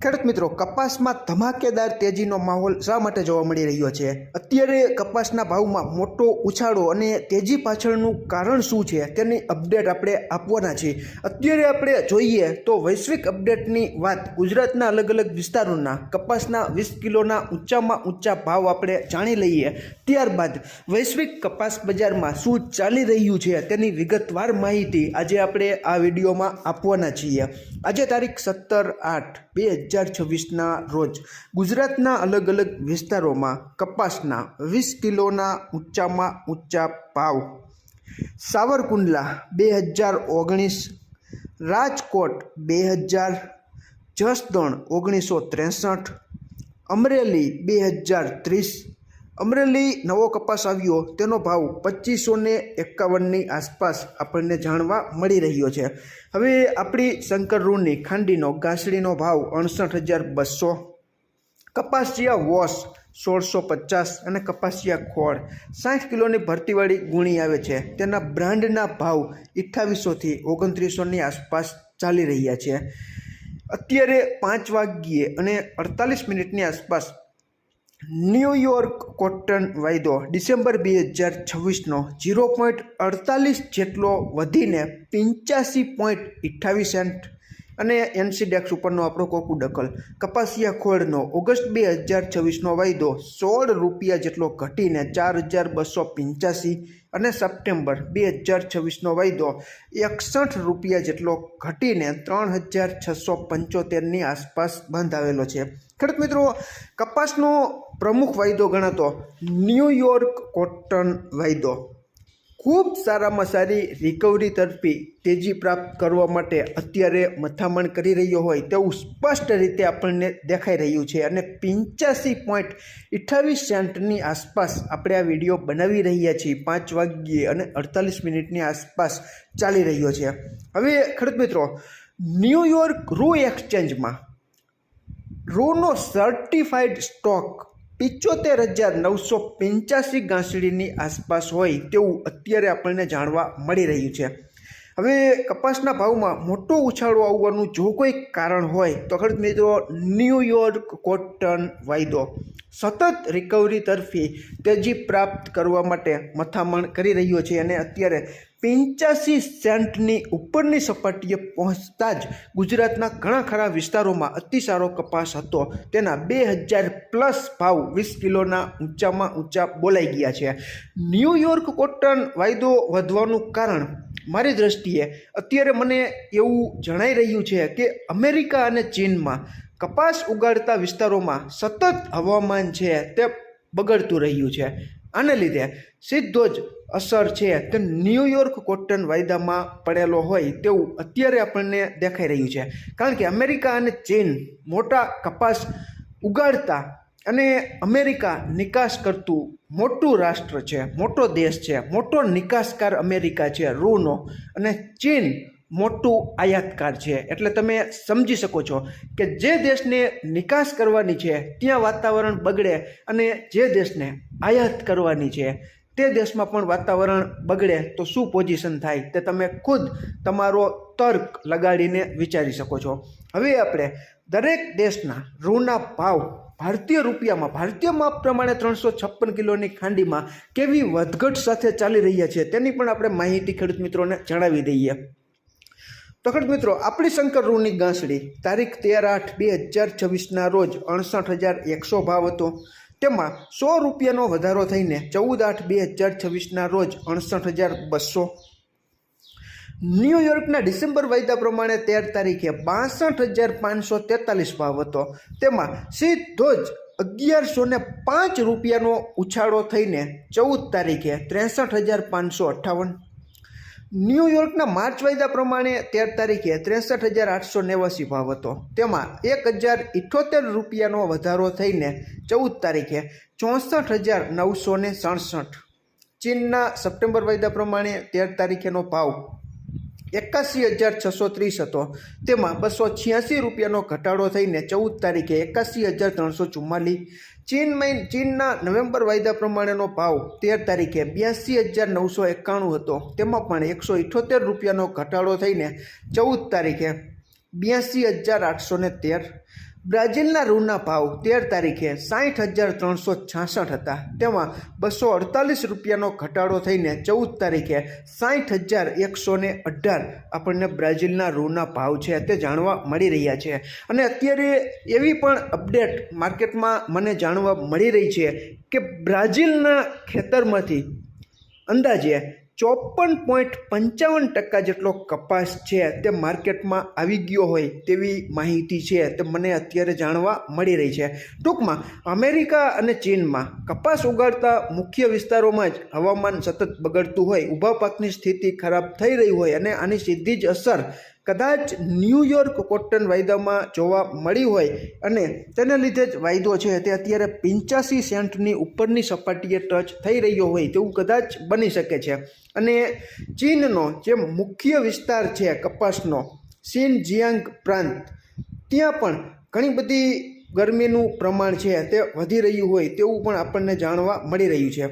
ખેડૂત મિત્રો, કપાસમાં ધમાકેદાર તેજીનો માહોલ શા માટે જોવા મળી રહ્યો છે? અત્યારે કપાસના ભાવમાં મોટો ઉછાળો અને તેજી પાછળનું કારણ શું છે તેની અપડેટ આપણે આપવાના છીએ. અત્યારે આપણે જોઈએ તો વૈશ્વિક અપડેટની વાત ગુજરાતના અલગ અલગ વિસ્તારોના કપાસના 20 કિલોના ઊંચામાં ઊંચા ભાવ આપણે જાણી લઈએ. ત્યારબાદ વૈશ્વિક કપાસ બજારમાં શું ચાલી રહ્યું છે તેની વિગતવાર માહિતી આજે આપણે આ વિડીયોમાં આપવાના છીએ. આજે તારીખ 17/8/2026ના રોજ ગુજરાતના અલગ અલગ વિસ્તારોમાં કપાસના 20 કિલોના ઊંચામાં ઊંચા ભાવ સાવરકુંડલા 2019, રાજકોટ 2000, જસદણ 1963, અમરેલી 2030. અમરેલી નવો કપાસ આવ્યો તેનો ભાવ 2551ની આસપાસ આપણને જાણવા મળી રહ્યો છે. હવે આપણી શંકર રૂની ખાંડીનો ઘાસડીનો ભાવ 69200, કપાસિયા વોશ 1650 અને કપાસિયા ખોળ 60 કિલોની ભરતીવાળી ગુણી આવે છે તેના બ્રાન્ડના ભાવ 2800થી 2900ની આસપાસ ચાલી રહ્યા છે. અત્યારે 5:48 આસપાસ ન્યૂયોર્ક કોટન વાયદો ડિસેમ્બર 2026નો 0.48 જેટલો વધીને 85.28 સેન્ટ અને એનસીડેક્સ ઉપરનો આપણો કોકુ ડકલ. કપાસિયા ખોળનો ઓગસ્ટ 2026નો વાયદો 16 રૂપિયા જેટલો ઘટીને 4285 અને સપ્ટેમ્બર 2026નો વાયદો 61 રૂપિયા જેટલો ઘટીને 3675ની આસપાસ બંધ આવેલો છે. ખેડૂત મિત્રો, કપાસનો પ્રમુખ વાયદો ગણાતો ન્યૂયોર્ક કોટન વાયદો ખૂબ સારામાં સારી રિકવરી તરફી તેજી પ્રાપ્ત કરવા માટે અત્યારે મથામણ કરી રહ્યો હોય તેવું સ્પષ્ટ રીતે આપણને દેખાઈ રહ્યું છે અને 85.28 સેન્ટની આસપાસ આપણે આ વિડીયો બનાવી રહ્યા છીએ. 5:48 આસપાસ ચાલી રહ્યો છે. હવે ખેડૂત મિત્રો, ન્યૂયોર્ક રૂ એક્સચેન્જમાં રૂનો સર્ટિફાઈડ સ્ટોક 75,985 ગાંસડીની આસપાસ હોય તેવું અત્યારે આપણને જાણવા મળી રહ્યું છે. હવે કપાસના ભાવમાં મોટો ઉછાળો આવવાનું જો કોઈ કારણ હોય તો ખેડૂત મિત્રો, ન્યૂયોર્ક કોટન વાયદો સતત રિકવરી તરફી તેજી પ્રાપ્ત કરવા માટે મથામણ કરી રહ્યો છે અને અત્યારે 85 સેન્ટની ઉપરની સપાટીએ પહોંચતા જ ગુજરાતના ઘણા ખરા વિસ્તારોમાં અતિ સારો કપાસ હતો તેના 2000+ ભાવ 20 કિલોના ઊંચામાં ઊંચા બોલાઈ ગયા છે. ન્યૂયોર્ક કોટન વાયદો વધવાનું કારણ મારી દૃષ્ટિએ અત્યારે મને એવું જણાઈ રહ્યું છે કે અમેરિકા અને ચીનમાં કપાસ ઉગાડતા વિસ્તારોમાં સતત હવામાન છે તે બગડતું રહ્યું છે. આને લીધે સીધો જ અસર છે તે ન્યૂયોર્ક કોટન વાયદામાં પડેલો હોય તેવું અત્યારે આપણને દેખાઈ રહ્યું છે. કારણ કે અમેરિકા અને ચીન મોટા કપાસ ઉગાડતા અને અમેરિકા નિકાસ કરતું મોટું રાષ્ટ્ર છે, મોટો દેશ છે, મોટો નિકાસકાર અમેરિકા છે રૂનો, અને ચીન મોટું આયાતકાર છે. એટલે તમે સમજી શકો છો કે જે દેશને નિકાસ કરવાની છે ત્યાં વાતાવરણ બગડે અને જે દેશને આયાત કરવાની છે તે દેશમાં પણ વાતાવરણ બગડે તો શું પોઝિશન થાય તે તમે ખુદ તમારો તર્ક લગાડીને વિચારી શકો છો. હવે આપણે દરેક દેશના રૂના ભાવ ભારતીય રૂપિયામાં, ભારતીય માપ પ્રમાણે 356 કિલોની ખાંડીમાં કેવી વધઘટ સાથે ચાલી રહ્યા છે તેની પણ આપણે માહિતી ખેડૂત મિત્રોને જણાવી દઈએ. તો ખેડૂત મિત્રો, આપણી શંકર રૂની ગાંસડી તારીખ 13/8/2026ના રોજ 68,100 ભાવ હતો. તેમાં 100 રૂપિયાનો વધારો થઈને 14/8/2026ના રોજ 68,200. ન્યૂયોર્કના ડિસેમ્બર વાયદા પ્રમાણે 13 તારીખે 62,543 ભાવ હતો. તેમાં સીધો જ 1105 રૂપિયાનો ઉછાળો થઈને 14 તારીખે 63,558. ન્યૂયોર્કના માર્ચ વાયદા પ્રમાણે 13 તારીખે 63,889 ભાવ હતો. તેમાં 1,078 રૂપિયાનો વધારો થઈને 14 તારીખે 64,967. ચીનના સપ્ટેમ્બર વાયદા પ્રમાણે 13 તારીખેનો ભાવ 81,630 હતો. તેમાં 286 રૂપિયાનો ઘટાડો થઈને 14 તારીખે 81,344. ચીનના નવેમ્બર વાયદા પ્રમાણેનો ભાવ 13 તારીખે 82,991 હતો. તેમાં પણ 178 રૂપિયાનો ઘટાડો થઈને 14 તારીખે 82,813. બ્રાઝિલના રૂના ભાવ 13 તારીખે 60,366 હતા, તેમાં 248 રૂપિયાનો ઘટાડો થઈને 14 તારીખે 60,118 આપણને બ્રાઝિલના રૂના ભાવ છે તે જાણવા મળી રહ્યા છે. અને અત્યારે એવી પણ અપડેટ માર્કેટમાં મને જાણવા મળી રહી છે કે બ્રાઝિલના ખેતરમાંથી અંદાજે 54.55% જેટલો કપાસ છે તે માર્કેટમાં આવી ગયો હોય તેવી માહિતી છે તે મને અત્યારે જાણવા મળી રહી છે. ટૂંકમાં અમેરિકા અને ચીનમાં કપાસ ઉગાડતા મુખ્ય વિસ્તારોમાં જ હવામાન સતત બગડતું હોય, ઊભા પાકની સ્થિતિ ખરાબ થઈ રહી હોય અને આની સીધી જ અસર કદાચ ન્યૂયોર્ક કોટન વાયદામાં જોવા મળી હોય અને તેને લીધે જ વાયદો છે તે અત્યારે 85 સેન્ટની ઉપરની સપાટીએ ટચ થઈ રહ્યો હોય તેવું કદાચ બની શકે છે. અને ચીનનો જે મુખ્ય વિસ્તાર છે કપાસનો, શિનજિયાંગ પ્રાંત, ત્યાં પણ ઘણી બધી ગરમીનું પ્રમાણ છે તે વધી રહ્યું હોય તેવું પણ આપણને જાણવા મળી રહ્યું છે.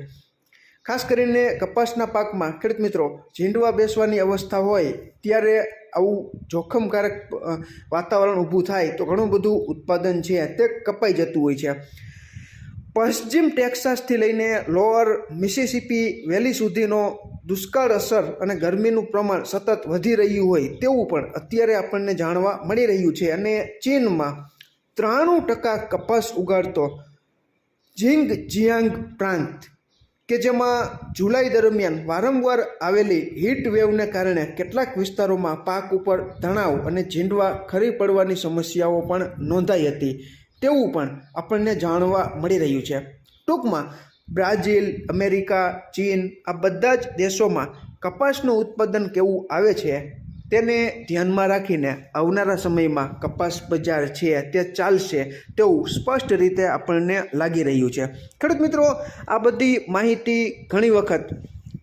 ખાસ કરીને કપાસના પાકમાં ખેડૂત મિત્રો ઝીંડવા બેસવાની અવસ્થા હોય ત્યારે આવું જોખમકારક વાતાવરણ ઊભું થાય તો ઘણું બધું ઉત્પાદન છે તે કપાઈ જતું હોય છે. પશ્ચિમ ટેક્સાસથી લઈને લોઅર મિસિસિપી વેલી સુધીનો દુષ્કાળ અસર અને ગરમીનું પ્રમાણ સતત વધી રહ્યું હોય તેવું પણ અત્યારે આપણને જાણવા મળી રહ્યું છે. અને ચીનમાં 93% કપાસ ઉગાડતો ઝિંગજિયાંગ પ્રાંત કે જેમાં જુલાઈ દરમિયાન વારંવાર આવેલી હીટ વેવને કારણે કેટલાક વિસ્તારોમાં પાક ઉપર તણાવ અને ઝીંડવા ખરી પડવાની સમસ્યાઓ પણ નોંધાઈ હતી તેવું પણ આપણને જાણવા મળી રહ્યું છે. ટૂંકમાં બ્રાઝિલ, અમેરિકા, ચીન આ બધા જ દેશોમાં કપાસનું ઉત્પાદન કેવું આવે છે તેને ધ્યાનમાં રાખીને આવનારા સમયમાં કપાસ બજાર છે તે ચાલશે તેવું સ્પષ્ટ રીતે આપણને લાગી રહ્યું છે. ખેડૂત મિત્રો, આ બધી માહિતી ઘણી વખત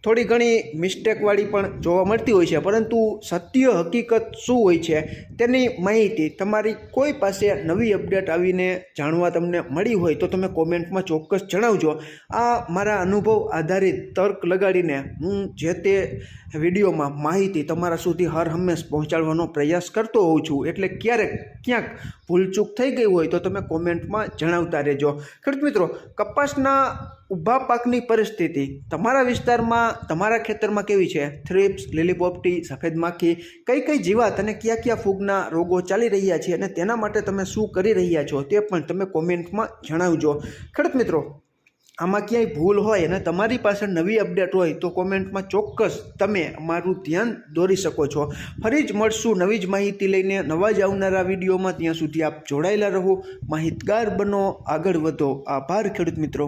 થોડી ઘણી મિસ્ટેકવાળી પણ જોવા મળતી હોય છે, પરંતુ સત્ય હકીકત શું હોય છે તેની માહિતી તમારી કોઈ પાસે નવી અપડેટ આવીને જાણવા તમને મળી હોય તો તમે કોમેન્ટમાં ચોક્કસ જણાવજો. આ મારા અનુભવ આધારિત તર્ક લગાડીને હું જે તે વિડીયોમાં માહિતી તમારા સુધી હર હંમેશ પહોંચાડવાનો પ્રયાસ કરતો હોઉં છું, એટલે ક્યાંક ભૂલચૂક થઈ ગઈ હોય તો તમે કોમેન્ટમાં જણાવતા રહેજો. ખેડૂત મિત્રો, કપાસના ઊભા પાકની પરિસ્થિતિ તમારા વિસ્તારમાં, તમારા ખેતરમાં કેવી છે? થ્રિપ્સ, લીલીપોપટી, સફેદ માખી, કઈ જીવાત અને કયા ફૂગના રોગો ચાલી રહ્યા છે અને તેના માટે તમે શું કરી રહ્યા છો તે પણ તમે કોમેન્ટમાં જણાવજો. ખેડૂત મિત્રો, આમાં ક્યાંય ભૂલ હોય અને તમારી પાસે નવી અપડેટ હોય તો કોમેન્ટમાં ચોક્કસ તમે અમારું ધ્યાન દોરી શકો છો. ફરી જ મળશું નવી જ માહિતી લઈને નવા જ આવનારા વિડીયોમાં. ત્યાં સુધી આપ જોડાયેલા રહો, માહિતગાર બનો, આગળ વધો. આભાર ખેડૂત મિત્રો.